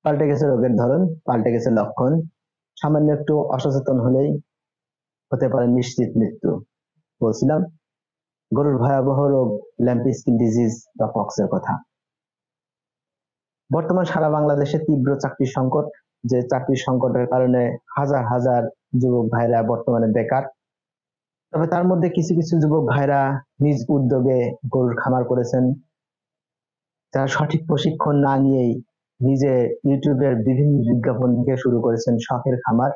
পাল্টে গেছে রোগের ধরন, পাল্টে গেছে লক্ষণ। সামান্য একটু অসচেতন হলেই হতে পারে নিশ্চিত মৃত্যু। বলছিলাম গরুর ভয়াবহ রোগ ল্যাম্পি স্কিন ডিজিজ বা পক্সের কথা। বর্তমান সারা বাংলাদেশে তীব্র চাকরির সংকট, যে চাকরির সংকটের কারণে হাজার হাজার যুবক ভাইরা বর্তমানে বেকার। তবে তার মধ্যে কিছু কিছু যুবক ভাইরা নিজ উদ্যোগে গরুর খামার করেছেন, যারা সঠিক প্রশিক্ষণ না নিয়েই নিজে ইউটিউবের বিভিন্ন বিজ্ঞাপন দিতে শুরু করেছেন শখের খামার।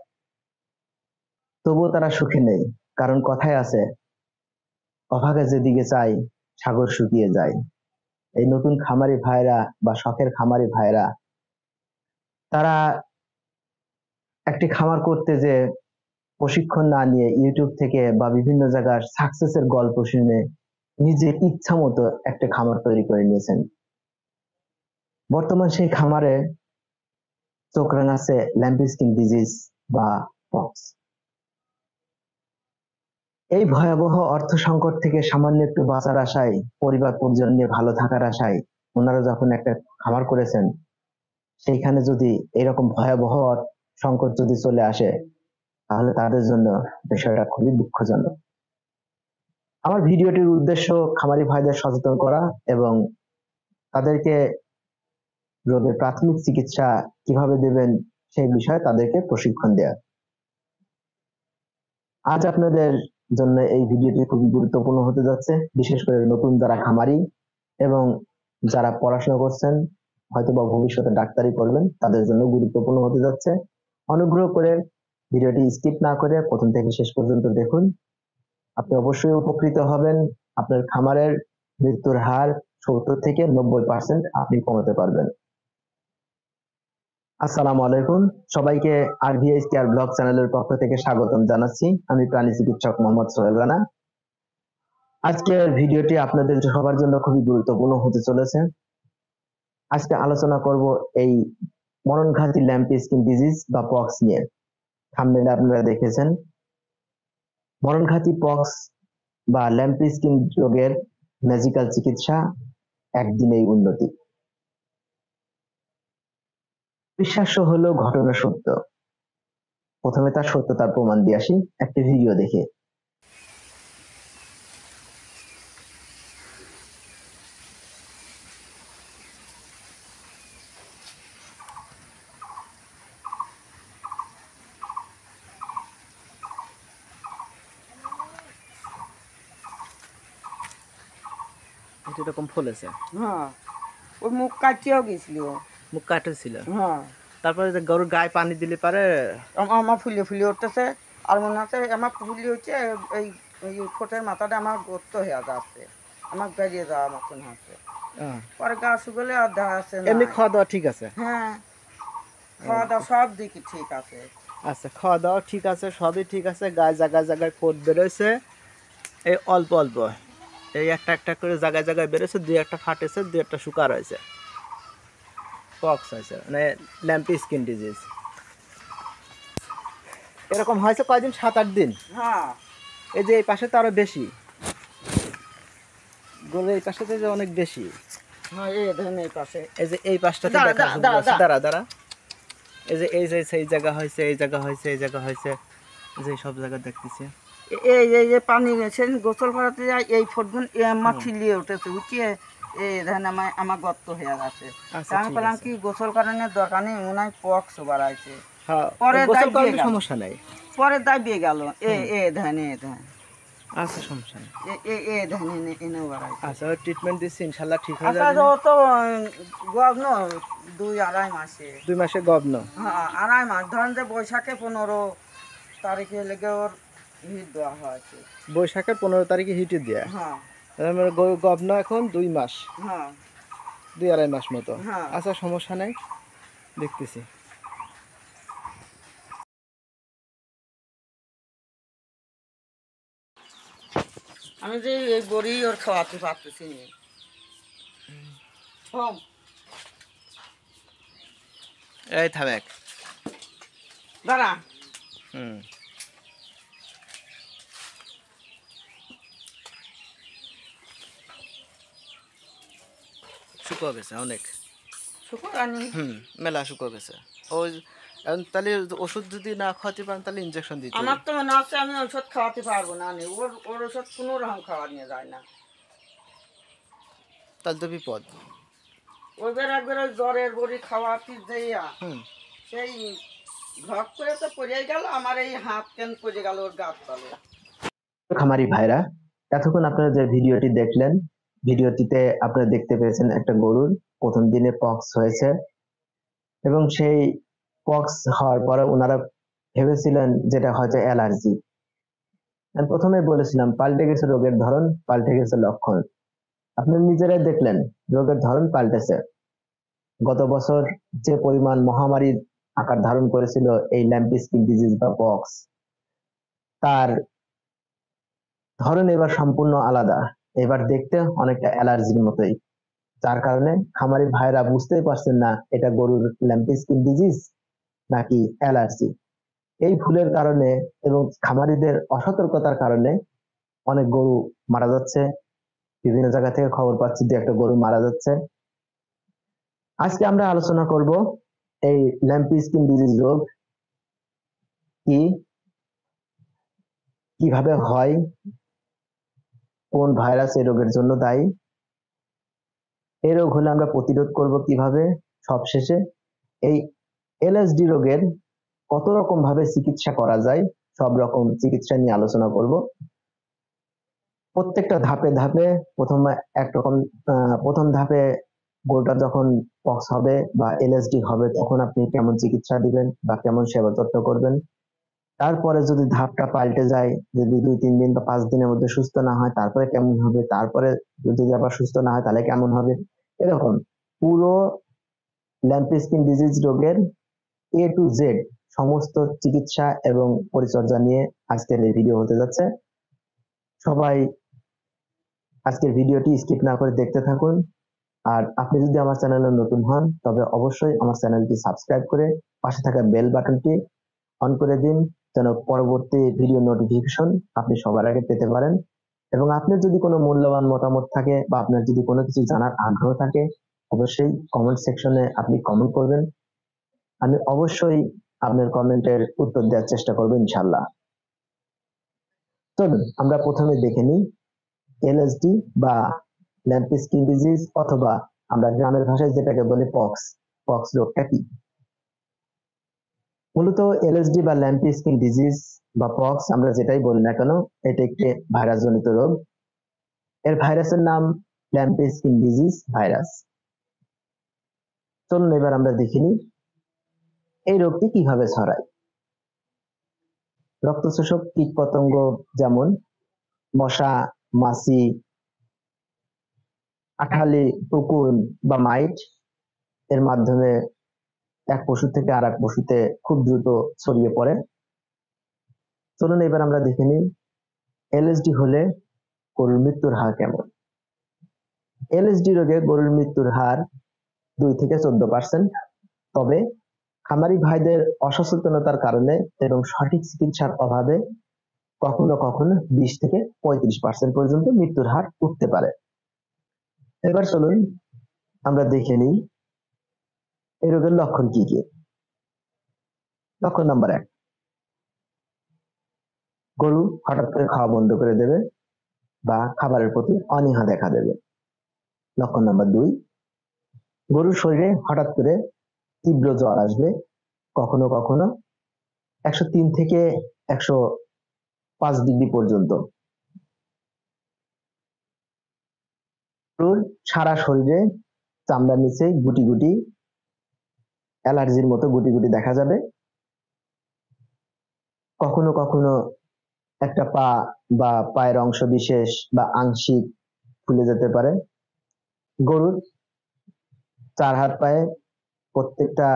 তবুও তারা সুখে নেই, কারণ কথায় আছে অভাগে যেদিকে চাই সাগর শুকিয়ে যায়। এই নতুন খামারি ভাইরা বা শখের খামারি ভাইরা তারা একটি খামার করতে যে প্রশিক্ষণ না নিয়ে ইউটিউব থেকে বা বিভিন্ন জায়গার সাকসেসের গল্প শুনে নিজের ইচ্ছা মতো একটা খামার তৈরি করে নিয়েছেন। বর্তমান সেই খামারে চোখ রাঙাচ্ছে ল্যাম্পি স্কিন ডিজিজ বা পক্স। এই ভয়াবহ অর্থ সংকট থেকে সামান্য একটু বাঁচার আশায়, পরিবার পরিজন নিয়ে ভালো থাকার আশায় ওনারা যখন একটা খামার করেছেন, সেইখানে যদি এরকম ভয়াবহ সংকট যদি চলে আসে, তাহলে তাদের জন্য বিষয়টা খুবই দুঃখজনক। আমার ভিডিওটির উদ্দেশ্য খামারি ভাইদের সচেতন করা এবং তাদেরকে রোগের প্রাথমিক চিকিৎসা কিভাবে দেবেন সেই বিষয়ে তাদেরকে প্রশিক্ষণ দেয়া। আজ আপনাদের জন্য এই ভিডিওটি খুবই গুরুত্বপূর্ণ হতে যাচ্ছে, বিশেষ করে নতুন যারা খামারি এবং যারা পড়াশোনা করছেন, হয়তোবা ভবিষ্যতে ডাক্তারি করবেন, তাদের জন্য গুরুত্বপূর্ণ হতে যাচ্ছে। অনুগ্রহ করে ভিডিওটি স্কিপ না করে প্রথম থেকে শেষ পর্যন্ত দেখুন। আপনি অবশ্যই উপকৃত হবেন। আপনার খামারের মৃত্যুর হার 70 থেকে 90% আপনি কমাতে পারবেন। আসসালামু আলাইকুম, সবাইকে আরভিএস কেয়ার ব্লগ চ্যানেলের পক্ষ থেকে স্বাগতম জানাচ্ছি। আমি প্রাণী চিকিৎসক মোহাম্মদ সোহেল রানা। আজকের ভিডিওটি আপনাদের সবার জন্য খুবই গুরুত্বপূর্ণ হতে চলেছে। আজকে আলোচনা করব এই মরণঘাতী ল্যাম্পি স্কিন ডিজিজ বা পক্স নিয়ে। থাম্বনেইলে আপনারা দেখেছেন, মরণঘাতী পক্স বা ল্যাম্পি স্কিন রোগের ম্যাজিক্যাল চিকিৎসা, একদিনেই উন্নতি। বিশ্বাস্য হলেও ঘটনা সত্য। প্রথমে তার সত্যতার প্রমাণ দিয়ে আসি একটি ভিডিও দেখে। এরকম ফুলেছে, হ্যাঁ, ওই মুখ কাটিয়েও গেছিল, মুখ কাটেছিল। হ্যাঁ, তারপরে যে গরুর গায়ে পানি দিলে পারে আমার ফুলিয়ে ফুলিয়ে উঠতেছে। আর মনে হচ্ছে আমার ফুলি হচ্ছে এই এই ঠোঁটের মাথাটা আমার গর্ত হয়ে যাচ্ছে, আমার বেরিয়ে যাওয়ার মতন হচ্ছে। পরে গা শুকলে আর দেখা যাচ্ছে না। এমনি খাওয়া দাওয়া ঠিক আছে? হ্যাঁ, খাওয়া দাওয়া সব দিকে ঠিক আছে। আচ্ছা, খাওয়া দাওয়া ঠিক আছে, সবই ঠিক আছে। গায়ে জায়গায় জায়গায় কোট বেরোয়ছে, এই অল্প অল্প, এই একটা একটা করে জায়গায় জায়গায় বেরোছে, দুই একটা ফাটেছে, দুই একটা শুকা রয়েছে। পক্স হয়েছে, মানে ল্যাম্পি স্কিন ডিজিজ। এরকম হয়েছে কয়দিন? 7-8 দিন। হ্যাঁ, এই যে এই পাশে তো আরো বেশি, গরুর এই পাশে তো অনেক বেশি। হ্যাঁ, এই ধরেন এই পাশে, এই যে এই পাশটাতে দেখা যাচ্ছে। দাঁড়া দাঁড়া, এই যে এই যে সেই জায়গা হয়েছে, এই জায়গা হয়েছে, এই জায়গা হয়েছে, যে সব জায়গা দেখতেছি। এই এই যে পানি সেদিন গোসল করাতে যায়, এই ফোটগুন আমার খিলিয়ে উঠেছে, উঠিয়ে এই ধরেন আমার গর্ত হয়ে গেছে। আমি বললাম কি গোসল করানোর দরকার নেই, মনে হয় পক্স বাড়াইছে। পরে সমস্যা নাই, পরে দাবিয়ে গেল এ ধান এ ধান। আচ্ছা, সমস্যা নেই। এ ধান এনেও বাড়াইছে। আচ্ছা, ট্রিটমেন্ট দিচ্ছি, ইনশাল্লাহ ঠিক হয়ে যাবে। আচ্ছা, ও তো গভন 2-2.5 মাসে, 2 মাসে গভন। হ্যাঁ, 2.5 মাস। ধরেন যে বৈশাখে 15 তারিখে লেগে ওর হিট দেওয়া হয়েছে। বৈশাখের 15 তারিখে হিটে দেয়া। হ্যাঁ, গভন এখন 2 মাস, হ্যাঁ, 2-2.5 মাস মতো। হ্যাঁ। আচ্ছা, সমস্যা নাই, দেখতেছি। আমি যে এই বড়ি ওর খাওয়াতে পারতেছি না। এই থামেক, দাঁড়া। শুকিয়ে গেছে অনেক। শুকুরানি মেলা শুকো গেছে। ওই এখন তাহলে ওষুধ যদি না খাওয়াতে পারেন তাহলে ইনজেকশন দিতে হবে। আমার তো মনে হচ্ছে আমি ওষুধ খাওয়াতে পারবো না, ওর ওষুধ কোনো রকম খাওয়া নিয়ে যায় না। তাহলে তো বিপদ। ওইবার একবার ওই জ্বরের বড়ি খাওয়াতে যাইয়া সেই ঘক করে তো পড়ে গেল, আমার এই হাত কেন পড়ে গেল ওর গাছ তলে। খামারি ভাইরা, এতক্ষণ আপনারা যে ভিডিওটি দেখলেন, ভিডিওটিতে আপনারা দেখতে পেয়েছেন একটা গরুর প্রথম দিনে পক্স হয়েছে এবং সেই পক্স হওয়ার পরে ওনারা ভেবেছিলেন যেটা হয়তো অ্যালার্জি। আমি প্রথমে বলেছিলাম পাল্টে গেছে রোগের ধরন, পাল্টে গেছে লক্ষণ। আপনারা নিজেরাই দেখলেন রোগের ধরন পাল্টেছে। গত বছর যে পরিমাণ মহামারীর আকার ধারণ করেছিল এই ল্যাম্প স্কিন ডিজিজ বা পক্স, তার ধরন এবার সম্পূর্ণ আলাদা। এবার দেখতে অনেকটা অ্যালার্জির মতোই, যার কারণে খামারি ভাইরা বুঝতেই পারছেন না এটা গরুর ল্যাম্প স্কিন ডিজিজ নাকি অ্যালার্জি। এই ভুলের কারণে এবং খামারিদের অসতর্কতার কারণে অনেক গরু মারা যাচ্ছে। বিভিন্ন জায়গা থেকে খবর পাচ্ছি যে একটা গরু মারা যাচ্ছে। আজকে আমরা আলোচনা করব এই ল্যাম্প স্কিন ডিজিজ রোগ কি, কিভাবে হয়, কোন ভাইরাস এই রোগের জন্য দায়ী, এই রোগ হলে আমরা প্রতিরোধ করব কিভাবে, সবশেষে এই এলএসডি রোগের কত রকম ভাবে চিকিৎসা করা যায়, সব রকম চিকিৎসা নিয়ে আলোচনা করব। প্রত্যেকটা ধাপে ধাপে প্রথম ধাপে গরুটা যখন পক্স হবে বা এলএসডি হবে তখন আপনি কেমন চিকিৎসা দিবেন বা কেমন সেবা যত্ন করবেন। তারপরে যদি ধাপটা পাল্টে যায়, যদি 2-3 দিন বা 5 দিনের মধ্যে সুস্থ না হয় তারপরে কেমন হবে, তারপরে যদি আবার সুস্থ না হয় তাহলে কেমন হবে, এরকম পুরো ল্যাম্প স্কিন ডিজিজ রোগের এ টু জেড সমস্ত চিকিৎসা এবং পরিচর্যা নিয়ে আজকের এই ভিডিও হতে যাচ্ছে। সবাই আজকের ভিডিওটি স্কিপ না করে দেখতে থাকুন। আর আপনি যদি আমার চ্যানেলে নতুন হন তবে অবশ্যই আমার চ্যানেলটি সাবস্ক্রাইব করে পাশে থাকা বেল বাটনটি অন করে দিন, যেন পরবর্তী ভিডিও নোটিফিকেশন আপনি সবার আগে পেতে পারেন। এবং আপনার যদি কোনো মূল্যবান মতামত থাকে বা আপনার যদি কোনো কিছু জানার আগ্রহ থাকে অবশ্যই কমেন্ট সেকশনে আপনি কমেন্ট করবেন। আমি অবশ্যই আপনার কমেন্টের উত্তর দেওয়ার চেষ্টা করবো ইনশাল্লাহ। চলুন আমরা প্রথমে দেখে নিই এলএসডি বা ল্যাম্প স্কিন ডিজিজ অথবা আমরা গ্রামের ভাষায় যেটাকে বলি পক্স রোগটা কি। মূলত এলএসডি বা ল্যাম্প স্কিন ডিজিজ বা পক্স আমরা যেটাই বলি না কেন, এটা একটি ভাইরাস জনিত রোগ। এর ভাইরাসের নাম ল্যাম্প স্কিন ডিজিজ ভাইরাস। চলুন এবার আমরা দেখিনি এই রোগটি কিভাবে ছড়ায়। রক্তশোষক কীটপতঙ্গ যেমন মশা, মাছি, আঠালি, উকুন বা মাইট এর মাধ্যমে এক পশু থেকে আর এক পশুতে খুব দ্রুত ছড়িয়ে পড়ে। চলুন এবার আমরা দেখে নিই এলএসডি হলে গরুর মৃত্যুর হার কেমন। এলএসডি রোগে গরুর মৃত্যুর হার 2 থেকে 14%। তবে খামারি ভাইদের অসচেতনতার কারণে এবং সঠিক চিকিৎসার অভাবে কখনো কখনো 20 থেকে 35% পর্যন্ত মৃত্যুর হার উঠতে পারে। এবার চলুন আমরা দেখে নিই এই রোগের লক্ষণ কি কি। লক্ষণ নাম্বার 1, গরু হঠাৎ করে খাওয়া বন্ধ করে দেবে বা খাবারের প্রতি অনীহা দেখা দেবে। লক্ষণ নাম্বার 2, গরুর শরীরে হঠাৎ করে তীব্র জ্বর আসবে, কখনো কখনো 103 থেকে 105 ডিগ্রি পর্যন্ত। গরুর সারা শরীরে চামড়ার নিচে গুটি গুটি অ্যালার্জির মতো গুটি গুটি দেখা যাবে। কখনো কখনো একটা পা বা পায়ের অংশ বিশেষ বা আংশিক ফুলে যেতে পারে। গরুর 4 হাত পায়ে প্রত্যেকটা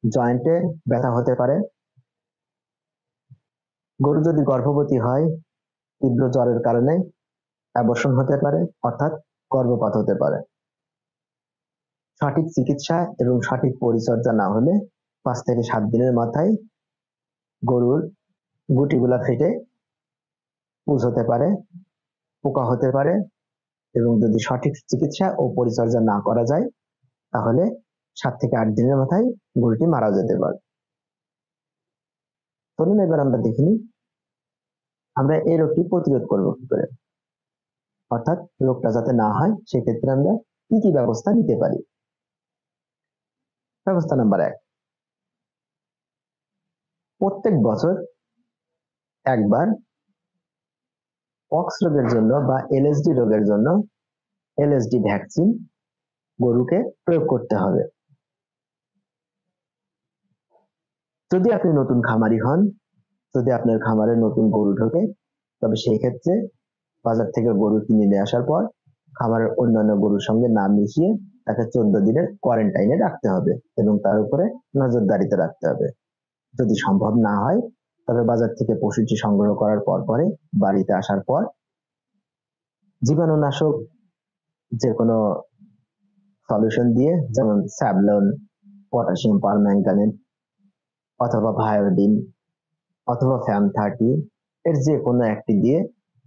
জয়েন্টে ব্যথা হতে পারে। গরু যদি গর্ভবতী হয় তীব্র জ্বরের কারণে অ্যাবর্শন হতে পারে, অর্থাৎ গর্ভপাত হতে পারে। সঠিক চিকিৎসা এবং সঠিক পরিচর্যা না হলে 5 থেকে 7 দিনের মাথায় গরুর গুটিগুলা ফেটে পুঁজ হতে পারে, পোকা হতে পারে এবং যদি সঠিক চিকিৎসা ও পরিচর্যা না করা যায় তাহলে 7 থেকে 8 দিনের মাথায় গরুটি মারা যেতে পারে। চলুন এবার আমরা দেখিনি আমরা এই রোগটি প্রতিরোধ করব কি করে, অর্থাৎ রোগটা যাতে না হয় সেক্ষেত্রে আমরা কি কি ব্যবস্থা নিতে পারি। ব্যবস্থা নাম্বার 1, প্রত্যেক বছর একবার পক্স রোগের জন্য বা এলএসডি রোগের জন্য এলএসডি ভ্যাকসিন গরুকে প্রয়োগ করতে হবে। যদি আপনি নতুন খামারি হন, যদি আপনার খামারে নতুন গরু ঢোকে, তবে সেই ক্ষেত্রে বাজার থেকে গরু কিনে নিয়ে আসার পর খামারের অন্যান্য গরুর সঙ্গে না মিশিয়ে তাকে 14 দিনের কোয়ারেন্টাইনে রাখতে হবে এবং তার উপরে নজরদারিতে রাখতে হবে। যদি সম্ভব না হয় তবে বাজার থেকে পশুটি সংগ্রহ করার পরে বাড়িতে আসার পর জীবাণুনাশক যে কোনো সলিউশন দিয়ে, যেমন স্যাভলন, পটাশিয়াম পারম্যাঙ্গানেট অথবা ভায়োডিন অথবা ফ্যাম 30 এর যে কোনো একটি দিয়ে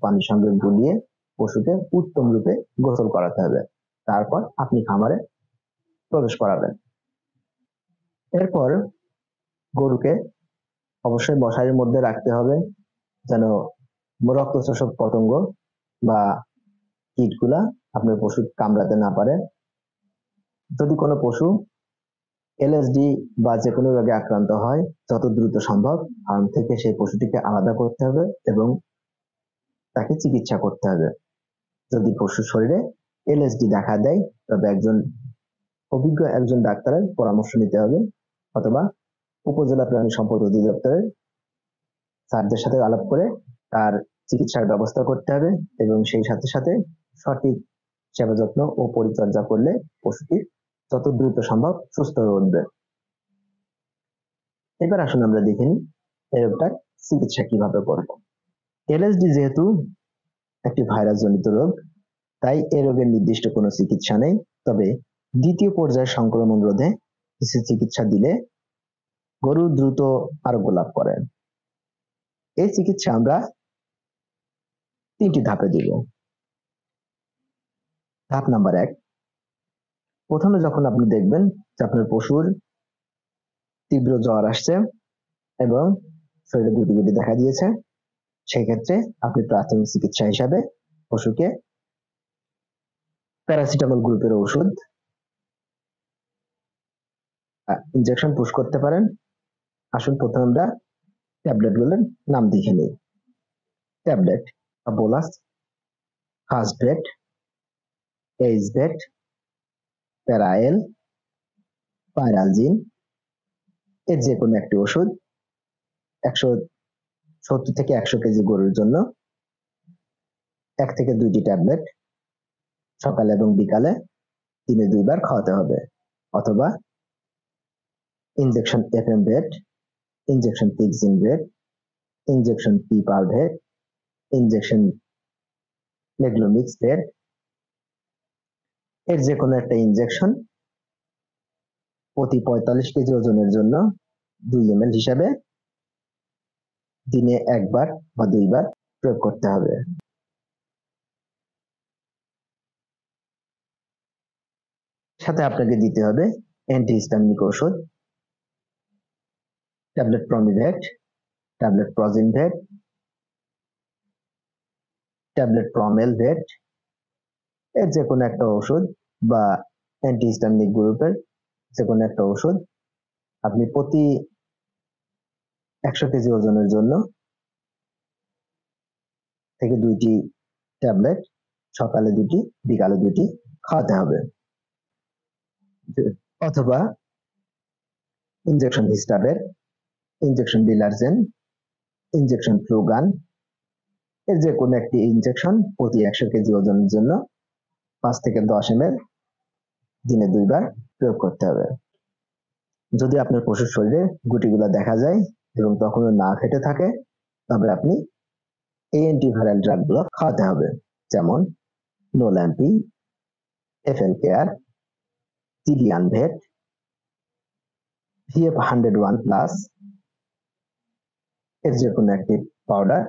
পানির সঙ্গে গুলিয়ে পশুকে উত্তম রূপে গোসল করাতে হবে। তারপর আপনি খামারে প্রবেশ করাবেন। এরপর গরুকে অবশ্যই মশারির মধ্যে রাখতে হবে যেন রক্ত শোষক পতঙ্গ বা কীটগুলা আপনার পশু কামড়াতে না পারে। যদি কোনো পশু এলএসডি বা যে কোনো রোগে আক্রান্ত হয়, যত দ্রুত সম্ভব ফার্ম থেকে সেই পশুটিকে আলাদা করতে হবে এবং তাকে চিকিৎসা করতে হবে। যদি পশুর শরীরে এলএসডি দেখা দেয় তবে অভিজ্ঞ একজন ডাক্তারের পরামর্শ নিতে হবে অথবা উপজেলা প্রাণী সম্পদ অধিদপ্তরের স্যারদের সাথে আলাপ করে তার চিকিৎসার ব্যবস্থা করতে হবে এবং সেই সাথে সাথে সঠিক সেবা যত্ন ও পরিচর্যা করলে পশুটি যত দ্রুত সম্ভব সুস্থ হয়ে উঠবে। এবার আসুন আমরা দেখে নিই এই রোগটার চিকিৎসা কিভাবে করব। এলএসডি যেহেতু একটি ভাইরাস জনিত রোগ, তাই এই রোগের নির্দিষ্ট কোনো চিকিৎসা নেই, তবে দ্বিতীয় পর্যায়ের সংক্রমণ রোধে কিছু চিকিৎসা দিলে গরু দ্রুত আরোগ্য লাভ করেন। এই চিকিৎসা আমরা 3টি ধাপে দিব। ধাপ নাম্বার 1, প্রথমে যখন আপনি দেখবেন যে আপনার পশুর তীব্র জ্বর আসছে এবং শরীরে গুটি গুটি দেখা দিয়েছে, সেই ক্ষেত্রে আপনি প্রাথমিক চিকিৎসা হিসাবে পশুকে প্যারাসিটামল গ্রুপের ওষুধ ইনজেকশন পুশ করতে পারেন। আসুন প্রথমে আমরা ট্যাবলেটগুলোর নাম দেখে নিই। ট্যাবলেট: বোলাস, ফাস্টভেট, এইচভেট, প্যারাএল, পাইরালজিন এর যে কোনো একটি ওষুধ 170 থেকে 100 কেজি গরুর জন্য 1 থেকে 2টি ট্যাবলেট সকালে এবং বিকালে দিনে 2 বার খাওয়াতে হবে, অথবা ইনজেকশন এফএমভেট, ইনজেকশন পিক্সিনভেট, ইনজেকশন পিপারভেট, ইনজেকশন নেগ্লোমিক্সভেট এর যে কোনো একটা ইনজেকশন প্রতি 45 কেজি ওজনের জন্য 2 ml হিসাবে দিনে 1 বার বা 2 বার প্রয়োগ করতে হবে। সাথে আপনাকে দিতে হবে অ্যান্টিহিস্টামিনিক ওষুধ, ট্যাবলেট প্রমিভেট, ট্যাবলেট প্রজিনভেট, ট্যাবলেট প্রমেলভেট এর যে কোনো একটা ওষুধ বা অ্যান্টিহিস্টামিনিক গ্রুপের যে কোনো একটা ওষুধ আপনি প্রতি 100 কেজি ওজনের জন্য থেকে 2টি ট্যাবলেট সকালে 2টি বিকালে 2টি খাওয়াতে হবে। অথবা ইনজেকশন হিস্টাবের, ইনজেকশন ডিলারজেন, ইনজেকশন ফ্লুগান এর যে কোনো একটি ইনজেকশন প্রতি 100 কেজি ওজনের জন্য 5 থেকে 10 ml দিনে 2 বার প্রয়োগ করতে হবে। যদি আপনার পশুর শরীরে গুটিগুলো দেখা যায় এবং তখনও না ফেটে থাকে তবে আপনি এই অ্যান্টিভাইরাল ড্রাগগুলো খাওয়াতে হবে, যেমন নোল্যাম্পি, এফএল কেয়ার, জিডিয়ানভেট, ভিএফ 101 প্লাস এর যে কোনো একটি পাউডার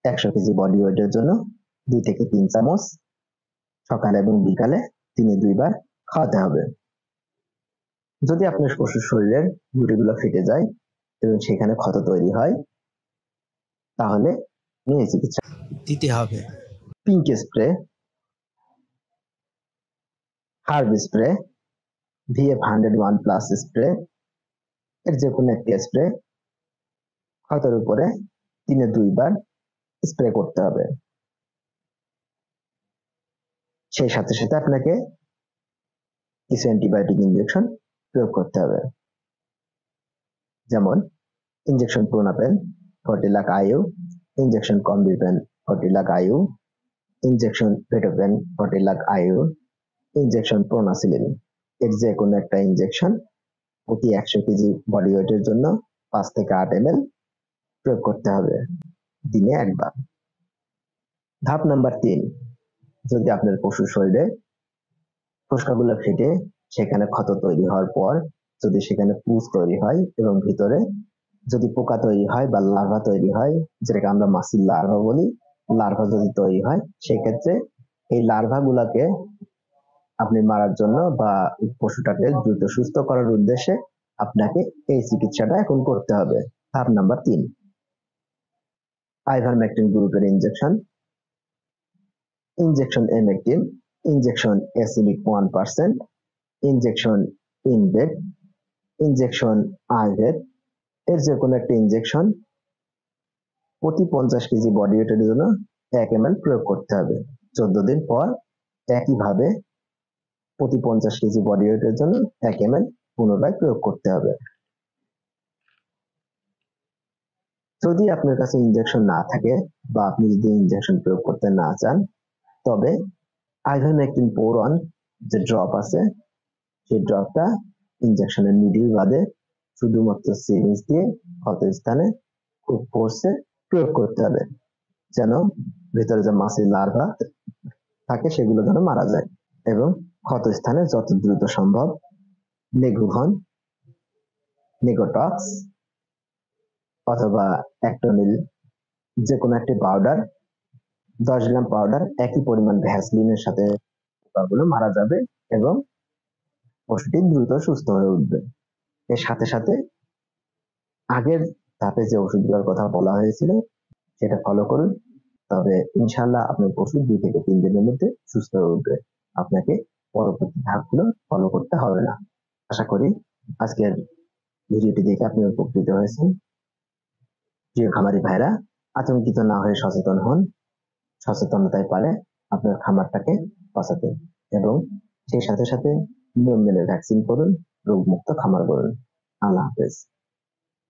100 কেজি বডি ওয়েটের জন্য 2 থেকে 3 চামচ সকালে এবং বিকালে দিনে 2 বার খাওয়াতে হবে। যদি আপনার পশুর শরীরের গুটিগুলো ফেটে যায় এবং সেখানে ক্ষত তৈরি হয়, তাহলে এই চিকিৎসা দিতে হবে। Pink spray, herb spray, VF101+ spray, এর যে কোনো একটি স্প্রে ক্ষতের উপরে দিনে 2 বার স্প্রে করতে হবে। সেই সাথে সাথে আপনাকে কিছু অ্যান্টিবায়োটিক ইনজেকশন প্রয়োগ করতে হবে, যেমন injection Pronapen 40 lakh IU, injection Combipen 40 lakh IU, injection Vetopen 40 lakh IU, injection Pronacillin. এর যে কোনো একটা ইনজেকশন প্রতি 100 কেজি বডি ওয়েটের জন্য 5 থেকে 8 ml প্রয়োগ করতে হবে দিনে একবার। ধাপ নাম্বার 3, যদি আপনার পশুর শরীরে ফোসকাগুলো ফেটে সেখানে ক্ষত তৈরি হওয়ার পর যদি সেখানে পুঁজ তৈরি হয় এবং ভিতরে যদি পোকা তৈরি হয় বা লার্ভা তৈরি হয়, যেটাকে আমরা মাছির লার্ভা বলি, লার্ভা যদি তৈরি হয়, সেক্ষেত্রে এই লার্ভা গুলাকে আপনি মারার জন্য বা পশুটাকে দ্রুত সুস্থ করার উদ্দেশ্যে আপনাকে এই চিকিৎসাটা এখন করতে হবে। ধাপ নাম্বার 3, আইভারমেকটিন গ্রুপের ইনজেকশন, ইনজেকশন এমেকটিন, ইনজেকশন অ্যাসিলিক 1%, ইনজেকশন ইনভেট, ইনজেকশন আইভেট, এর যে কোনো একটা ইনজেকশন প্রতি 50 কেজি বডি ওয়েটের জন্য 1 ml প্রয়োগ করতে হবে। 14 দিন পর একইভাবে প্রতি 50 কেজি বডি ওয়েটের জন্য 1 ml পুনরায় প্রয়োগ করতে হবে। যদি আপনার কাছে ইনজেকশন না থাকে বা আপনি যদি ইনজেকশন প্রয়োগ করতে না চান, তবে আইভারমেকটিন পোর-অন যে ড্রপ আছে, সেই ড্রপটা ইনজেকশনের নিডল বাদে শুধুমাত্র সিরিঞ্জ দিয়ে ক্ষত স্থানে খুব ফোর্সে প্রয়োগ করতে হবে, যেন ভিতরে যে মাছির লার্ভা থাকে সেগুলো যেন মারা যায় এবং ক্ষত স্থানে যত দ্রুত সম্ভব নেগুভন, নেগোটক্স অথবা অ্যাক্টোনিল যে কোনো একটি পাউডার, 10 গ্রাম পাউডার একই পরিমাণ ভ্যাসলিনের সাথে পোকাগুলো মারা যাবে এবং পশুটি দ্রুত সুস্থ হয়ে উঠবে। এর সাথে সাথে আগের ধাপে যে ওষুধগুলোর কথা বলা হয়েছিল সেটা ফলো করুন, তবে ইনশাআল্লাহ আপনার পশু 2 থেকে 3 দিনের মধ্যে সুস্থ হয়ে উঠবে। আপনাকে পরবর্তী ধাপগুলো ফলো করতে হবে না। আশা করি আজকের ভিডিওটি দেখে আপনি উপকৃত হয়েছেন। প্রিয় খামারি ভাইরা, আতঙ্কিত না হয়ে সচেতন হন। সচেতনতাই পারে আপনার খামারটাকে বাঁচাতে এবং সেই সাথে সাথে নিয়ম মেনে ভ্যাকসিন করুন, রোগমুক্ত খামার করুন। আল্লাহ হাফেজ।